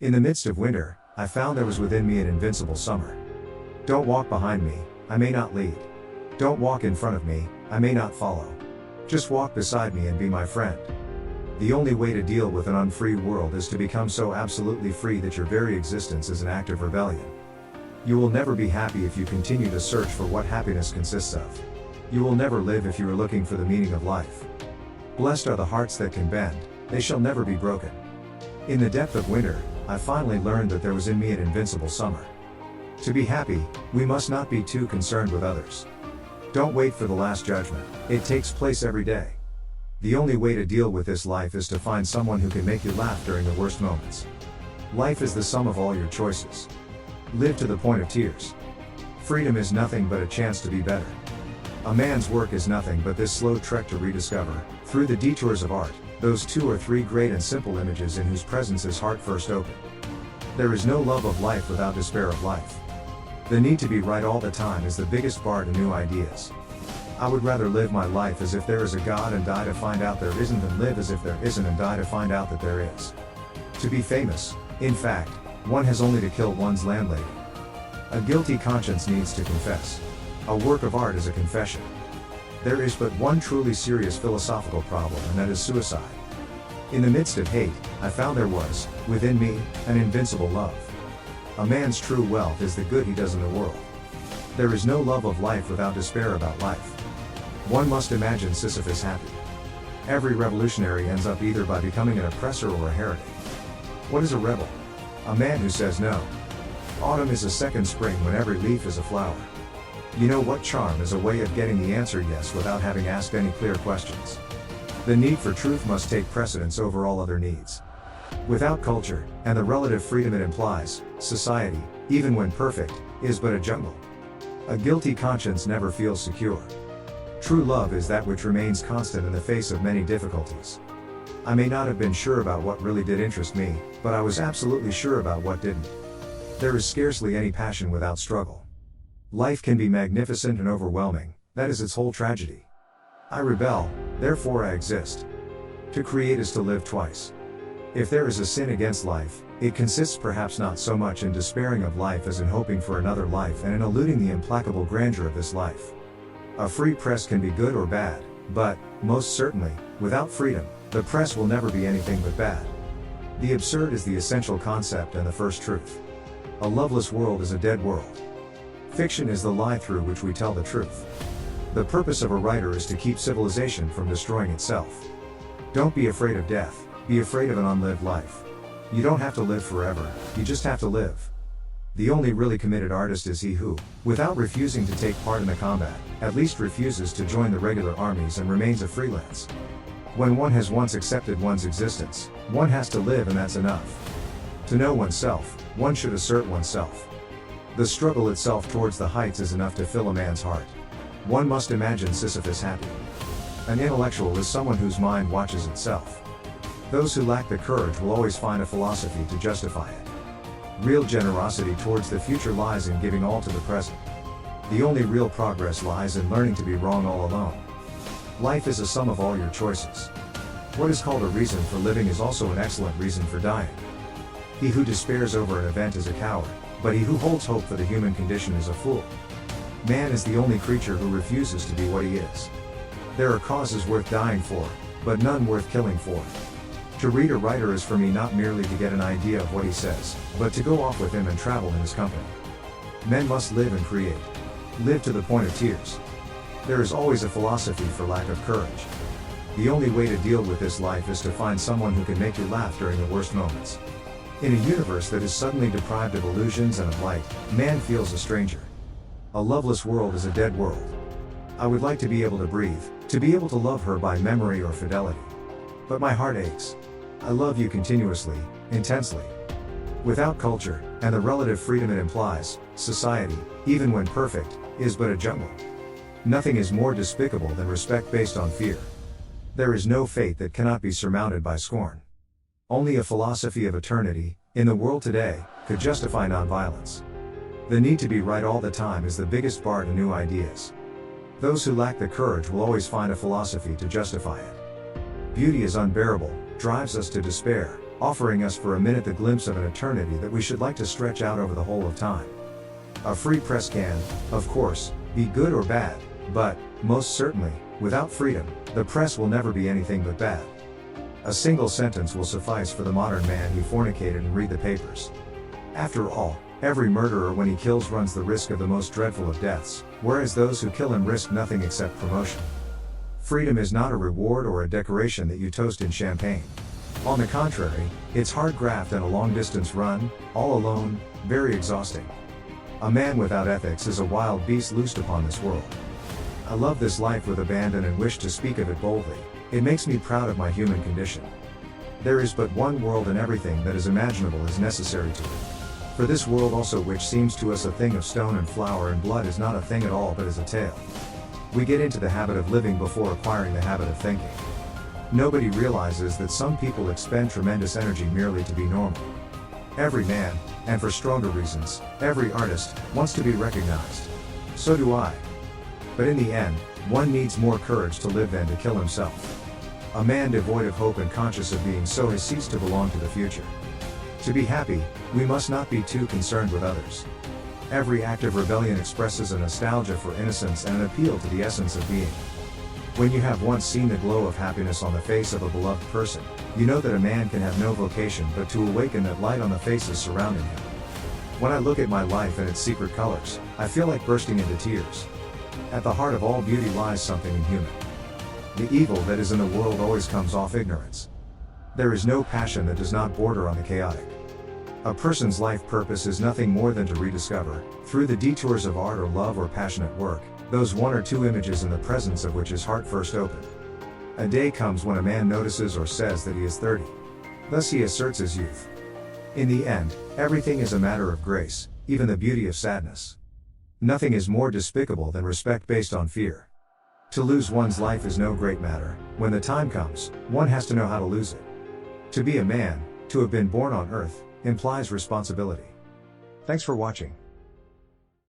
In the midst of winter, I found there was within me an invincible summer. Don't walk behind me, I may not lead. Don't walk in front of me, I may not follow. Just walk beside me and be my friend. The only way to deal with an unfree world is to become so absolutely free that your very existence is an act of rebellion. You will never be happy if you continue to search for what happiness consists of. You will never live if you are looking for the meaning of life. Blessed are the hearts that can bend, they shall never be broken. In the depth of winter, I finally learned that there was in me an invincible summer. To be happy, we must not be too concerned with others. Don't wait for the last judgment, it takes place every day. The only way to deal with this life is to find someone who can make you laugh during the worst moments. Life is the sum of all your choices. Live to the point of tears. Freedom is nothing but a chance to be better. A man's work is nothing but this slow trek to rediscover, through the detours of art, those 2 or 3 great and simple images in whose presence his heart first opened. There is no love of life without despair of life. The need to be right all the time is the biggest bar to new ideas. I would rather live my life as if there is a God and die to find out there isn't than live as if there isn't and die to find out that there is. To be famous, in fact, one has only to kill one's landlady. A guilty conscience needs to confess. A work of art is a confession. There is but one truly serious philosophical problem, and that is suicide. In the midst of hate, I found there was, within me, an invincible love. A man's true wealth is the good he does in the world. There is no love of life without despair about life. One must imagine Sisyphus happy. Every revolutionary ends up either by becoming an oppressor or a heretic. What is a rebel? A man who says no. Autumn is a second spring when every leaf is a flower. You know what charm is a way of getting the answer yes without having asked any clear questions. The need for truth must take precedence over all other needs. Without culture, and the relative freedom it implies, society, even when perfect, is but a jungle. A guilty conscience never feels secure. True love is that which remains constant in the face of many difficulties. I may not have been sure about what really did interest me, but I was absolutely sure about what didn't. There is scarcely any passion without struggle. Life can be magnificent and overwhelming, that is its whole tragedy. I rebel, therefore I exist. To create is to live twice. If there is a sin against life, it consists perhaps not so much in despairing of life as in hoping for another life and in eluding the implacable grandeur of this life. A free press can be good or bad, but, most certainly, without freedom, the press will never be anything but bad. The absurd is the essential concept and the first truth. A loveless world is a dead world. Fiction is the lie through which we tell the truth. The purpose of a writer is to keep civilization from destroying itself. Don't be afraid of death, be afraid of an unlived life. You don't have to live forever, you just have to live. The only really committed artist is he who, without refusing to take part in the combat, at least refuses to join the regular armies and remains a freelance. When one has once accepted one's existence, one has to live and that's enough. To know oneself, one should assert oneself. The struggle itself towards the heights is enough to fill a man's heart. One must imagine Sisyphus happy. An intellectual is someone whose mind watches itself. Those who lack the courage will always find a philosophy to justify it. Real generosity towards the future lies in giving all to the present. The only real progress lies in learning to be wrong all alone. Life is a sum of all your choices. What is called a reason for living is also an excellent reason for dying. He who despairs over an event is a coward, but he who holds hope for the human condition is a fool. Man is the only creature who refuses to be what he is. There are causes worth dying for, but none worth killing for. To read a writer is for me not merely to get an idea of what he says, but to go off with him and travel in his company. Men must live and create. Live to the point of tears. There is always a philosophy for lack of courage. The only way to deal with this life is to find someone who can make you laugh during the worst moments. In a universe that is suddenly deprived of illusions and of light, man feels a stranger. A loveless world is a dead world. I would like to be able to breathe, to be able to love her by memory or fidelity. But my heart aches. I love you continuously, intensely. Without culture, and the relative freedom it implies, society, even when perfect, is but a jungle. Nothing is more despicable than respect based on fear. There is no fate that cannot be surmounted by scorn. Only a philosophy of eternity, in the world today, could justify nonviolence. The need to be right all the time is the biggest bar to new ideas. Those who lack the courage will always find a philosophy to justify it. Beauty is unbearable, drives us to despair, offering us for a minute the glimpse of an eternity that we should like to stretch out over the whole of time. A free press can, of course, be good or bad, but, most certainly, without freedom, the press will never be anything but bad. A single sentence will suffice for the modern man who fornicated and read the papers. After all, every murderer when he kills runs the risk of the most dreadful of deaths, whereas those who kill him risk nothing except promotion. Freedom is not a reward or a decoration that you toast in champagne. On the contrary, it's hard graft and a long-distance run, all alone, very exhausting. A man without ethics is a wild beast loosed upon this world. I love this life with abandon and wish to speak of it boldly. It makes me proud of my human condition. There is but one world, and everything that is imaginable is necessary to it. For this world also, which seems to us a thing of stone and flour and blood, is not a thing at all but is a tale. We get into the habit of living before acquiring the habit of thinking. Nobody realizes that some people expend tremendous energy merely to be normal. Every man, and for stronger reasons, every artist, wants to be recognized. So do I. But in the end, one needs more courage to live than to kill himself. A man devoid of hope and conscious of being so has ceased to belong to the future. To be happy, we must not be too concerned with others. Every act of rebellion expresses a nostalgia for innocence and an appeal to the essence of being. When you have once seen the glow of happiness on the face of a beloved person, you know that a man can have no vocation but to awaken that light on the faces surrounding him. When I look at my life and its secret colors, I feel like bursting into tears. At the heart of all beauty lies something inhuman. The evil that is in the world always comes off ignorance. There is no passion that does not border on the chaotic. A person's life purpose is nothing more than to rediscover, through the detours of art or love or passionate work, those one or two images in the presence of which his heart first opened. A day comes when a man notices or says that he is 30. Thus he asserts his youth. In the end, everything is a matter of grace, even the beauty of sadness. Nothing is more despicable than respect based on fear. To lose one's life is no great matter. When the time comes, one has to know how to lose it. To be a man, to have been born on earth, implies responsibility. Thanks for watching.